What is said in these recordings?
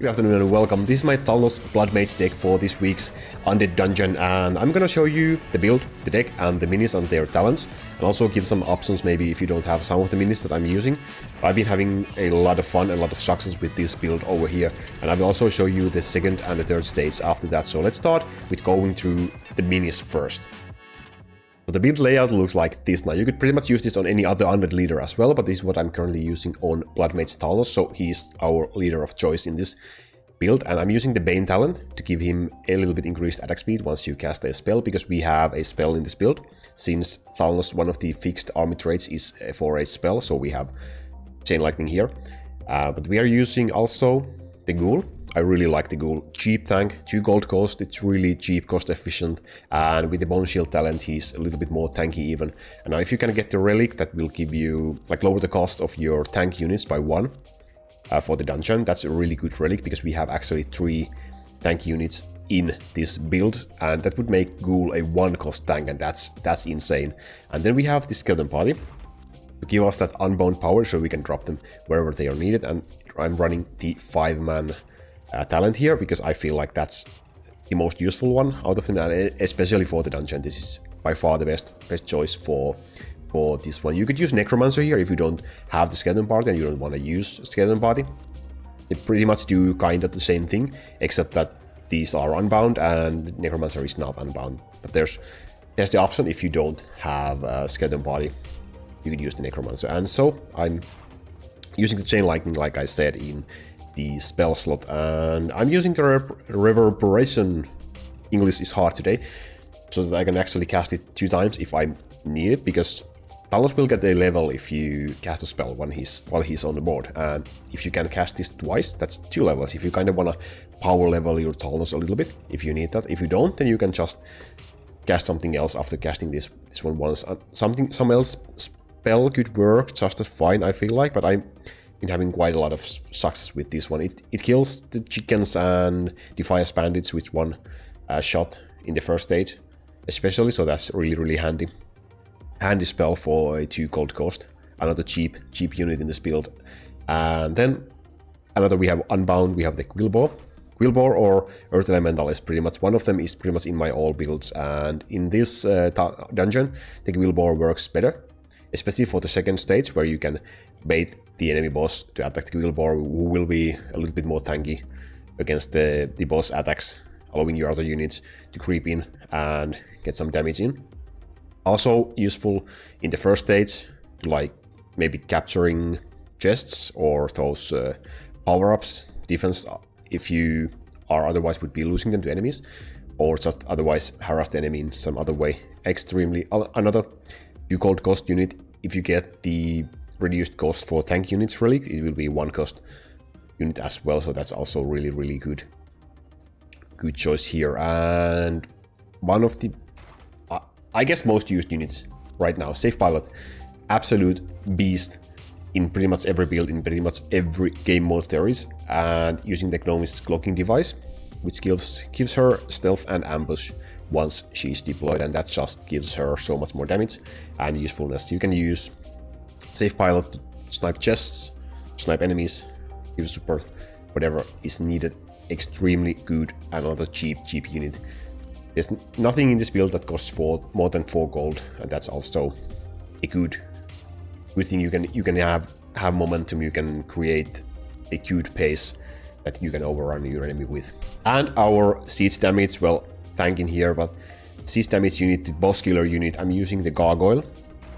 Good afternoon and welcome. This is my Thalnos Bloodmage deck for this week's Undead Dungeon, and I'm gonna show you the build, the deck, and the minis and their talents, and also give some options maybe if you don't have some of the minis that I'm using. I've been having a lot of fun and a lot of success with this build over here, and I will also show you the second and the third stage after that. So let's start with going through the minis first. So the build layout looks like this now. You could pretty much use this on any other Undead leader as well, but this is what I'm currently using on Bloodmage Thalnos, so he's our leader of choice in this build. And I'm using the Bane talent to give him a little bit increased attack speed once you cast a spell, because we have a spell in this build. Since Thalnos, one of the fixed army traits is for a spell, so we have Chain Lightning here. But we are using also the Ghoul. I really like the Ghoul. Cheap tank, 2 gold cost, it's really cheap, cost efficient, and with the Bone Shield talent he's a little bit more tanky even. And now if you can get the relic, that will give you, like, lower the cost of your tank units by 1 for the dungeon. That's a really good relic, because we have actually 3 tank units in this build, and that would make Ghoul a 1 cost tank, and that's insane. And then we have the Skeleton Party to give us that unbound power, so we can drop them wherever they are needed. And I'm running the 5-man talent here, because I feel like that's the most useful one out of them, and especially for the dungeon. This is by far the best choice for this one. You could use Necromancer here if you don't have the Skeleton Party and you don't want to use Skeleton Party. They pretty much do kind of the same thing, except that these are unbound and Necromancer is not unbound. But there's the option if you don't have a Skeleton Party, you could use the Necromancer. And so I'm using the Chain Lightning, like I said, in the spell slot, and I'm using the Reverberation. English is hard today, so that I can actually cast it 2 times if I need it, because Thalnos will get a level if you cast a spell while he's on the board, and if you can cast this twice, that's 2 levels. If you kind of want to power level your Thalnos a little bit, if you need that. If you don't, then you can just cast something else after casting this one once. Some else spell could work just as fine, I feel like, but I'm been having quite a lot of success with this one. It kills the chickens and defies bandits with 1 shot in the first stage, especially, so that's really handy spell for a 2 gold cost. Another cheap unit in this build. And then another, we have Unbound, we have the Quillbore or Earth Elemental is pretty much, one of them is pretty much in my all builds, and in this dungeon the Quillbore works better, especially for the second stage, where you can bait the enemy boss to attack the Quillbore, who will be a little bit more tanky against the boss attacks, allowing your other units to creep in and get some damage in. Also useful in the first stage, like maybe capturing chests or those power-ups, defense, if you are otherwise would be losing them to enemies, or just otherwise harass the enemy in some other way. Extremely, another 2 gold cost unit. If you get the reduced cost for tank units relic, it will be 1 cost unit as well, so that's also really good choice here. And one of the I guess most used units right now, Safe Pilot, absolute beast in pretty much every build, in pretty much every game mode there is, and using the Gnome's clocking device, which gives her stealth and ambush once she's deployed, and that just gives her so much more damage and usefulness. You can use Safe Pilot to snipe chests, snipe enemies, give support, whatever is needed. Extremely good. Another cheap unit. There's nothing in this build that costs more than 4 gold, and that's also a good thing. You can have momentum. You can create a cute pace that you can overrun your enemy with. And our siege damage, well, tank in here, but siege damage unit, the boss killer unit, I'm using the Gargoyle,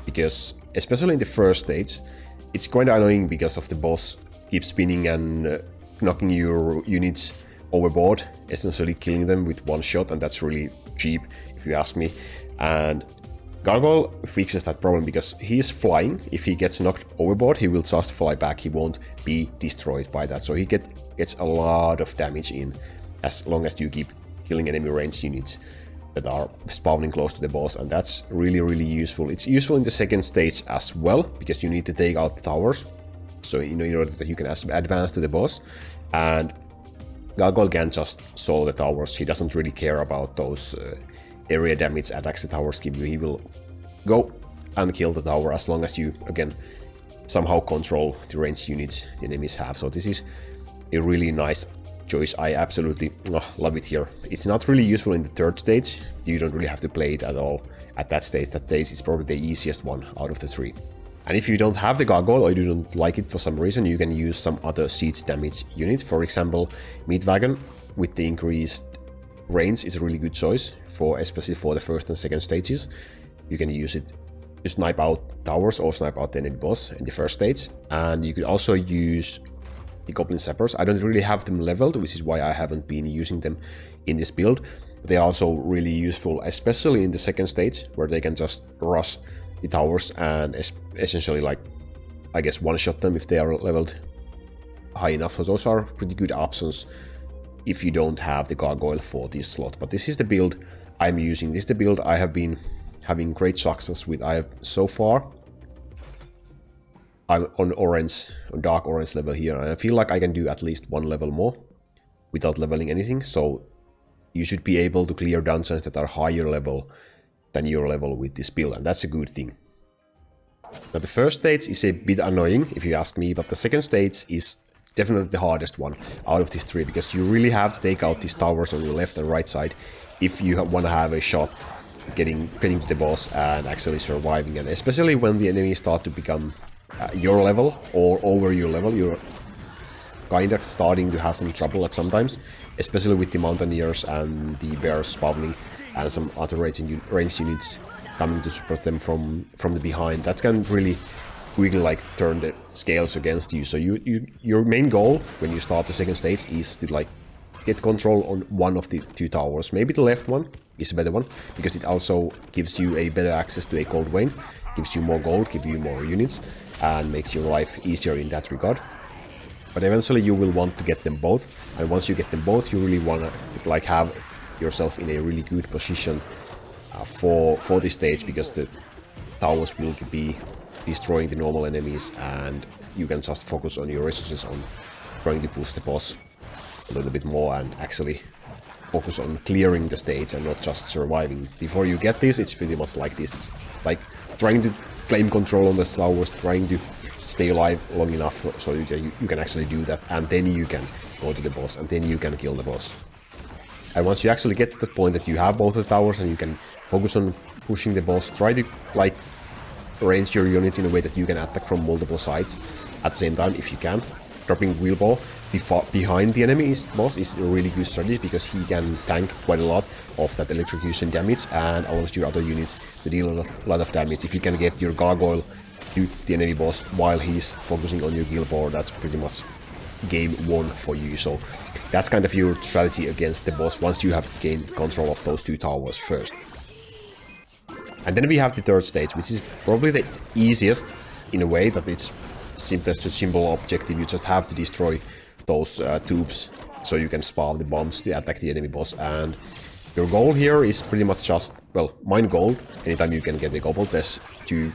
because especially in the first stage, it's quite annoying because of the boss keeps spinning and knocking your units overboard, essentially killing them with 1 shot, and that's really cheap if you ask me. And Gargoyle fixes that problem, because he's flying. If he gets knocked overboard, he will just fly back, he won't be destroyed by that, so he gets a lot of damage in, as long as you keep killing enemy range units that are spawning close to the boss, and that's really useful. It's useful in the second stage as well, because you need to take out the towers, so in order that you can advance to the boss. And Gargoyle can just solo the towers. He doesn't really care about those area damage attacks the towers give you. He will go and kill the tower as long as you, again, somehow control the ranged units the enemies have. So this is a really nice choice. I absolutely love it here. It's not really useful in the third stage. You don't really have to play it at all at that stage. That stage is probably the easiest one out of the three. And if you don't have the gargoyle or you don't like it for some reason, you can use some other siege damage unit. For example, Meat Wagon with the increased range is a really good choice, for especially for the first and second stages. You can use it to snipe out towers or snipe out the enemy boss in the first stage. And you could also use the Goblin Sappers. I don't really have them leveled, which is why I haven't been using them in this build. But they are also really useful, especially in the second stage, where they can just rush the towers and essentially, like, I guess, one-shot them if they are leveled high enough. So those are pretty good options if you don't have the gargoyle for this slot. But this is the build I'm using. This is the build I have been having great success with. So far I'm on dark orange level here, and I feel like I can do at least one level more without leveling anything. So you should be able to clear dungeons that are higher level than your level with this build, and that's a good thing. Now the first stage is a bit annoying if you ask me, but the second stage is definitely the hardest one out of these three, because you really have to take out these towers on your left and right side if you want to have a shot getting to the boss and actually surviving. And especially when the enemies start to become your level or over your level, you're kind of starting to have some trouble at sometimes, especially with the mountaineers and the bears spawning and some other ranged units coming to support them from the behind. That can really quickly, like, turn the scales against you. So your main goal when you start the second stage is to, like, get control on one of the two towers. Maybe the left one is a better one, because it also gives you a better access to a gold vein, gives you more gold, gives you more units, and makes your life easier in that regard. But eventually you will want to get them both, and once you get them both, you really want to, like, have yourself in a really good position for this stage, because the towers will be destroying the normal enemies, and you can just focus on your resources on trying to push the boss a little bit more and actually focus on clearing the stage and not just surviving. Before you get this, it's pretty much like this. It's like trying to claim control on the towers, trying to stay alive long enough so you can actually do that, and then you can go to the boss, and then you can kill the boss. And once you actually get to that point that you have both the towers and you can focus on pushing the boss, try to, like, arrange your unit in a way that you can attack from multiple sides at the same time if you can. Dropping Wheelball behind the enemy boss is a really good strategy, because he can tank quite a lot of that electrocution damage and allows your other units to deal a lot of damage. If you can get your gargoyle to the enemy boss while he's focusing on your Wheelball, that's pretty much game won for you. So that's kind of your strategy against the boss once you have gained control of those two towers first. And then we have the third stage, which is probably the easiest in a way, that it's simplest, a simple objective. You just have to destroy those tubes so you can spam the bombs to attack the enemy boss. And your goal here is pretty much just, well, mine gold. Anytime you can get a gold, there's two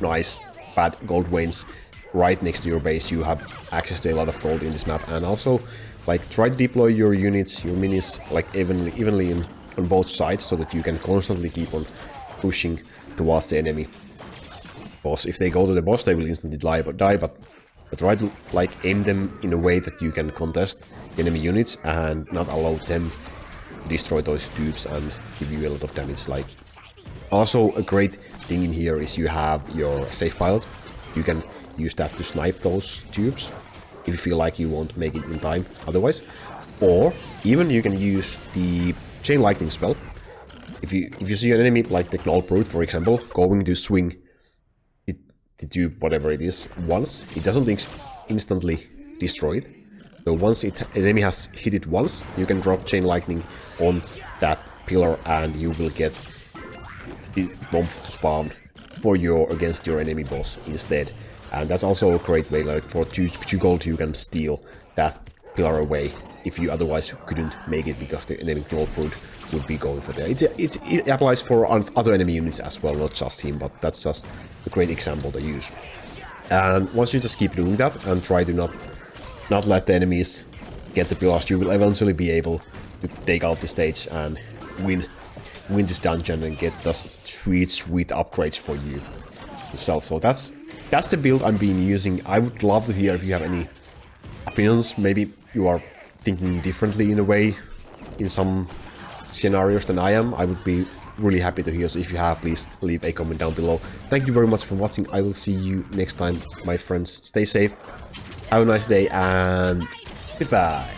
nice bad gold veins right next to your base. You have access to a lot of gold in this map, and also, like, try to deploy your units, your minis, like, evenly on both sides, so that you can constantly keep on pushing towards the enemy boss. If they go to the boss, they will instantly die, but try to, like, aim them in a way that you can contest enemy units and not allow them to destroy those tubes and give you a lot of damage. Like, also a great thing in here is you have your safe pilot. You can use that to snipe those tubes if you feel like you won't make it in time otherwise, or even you can use the chain lightning spell. If you see an enemy like the Gnoll Brute, for example, going to swing the tube, whatever it is, once, it doesn't instantly destroy it. So once an enemy has hit it once, you can drop chain lightning on that pillar, and you will get the bomb to spawn against your enemy boss instead. And that's also a great way, like, for 2 gold you can steal that pillar away if you otherwise couldn't make it, because the enemy Gnoll Brute would be going for there. It applies for other enemy units as well, not just him, but that's just a great example to use. And once you just keep doing that and try to not let the enemies get the pillars, you will eventually be able to take out the stage and win this dungeon and get the sweet upgrades for you yourself. So that's the build I'm been using. I would love to hear if you have any opinions. Maybe you are thinking differently in a way in some scenarios than I am, I would be really happy to hear. So if you have, please leave a comment down below. Thank you very much for watching. I will see you next time, my friends. Stay safe, have a nice day, and goodbye.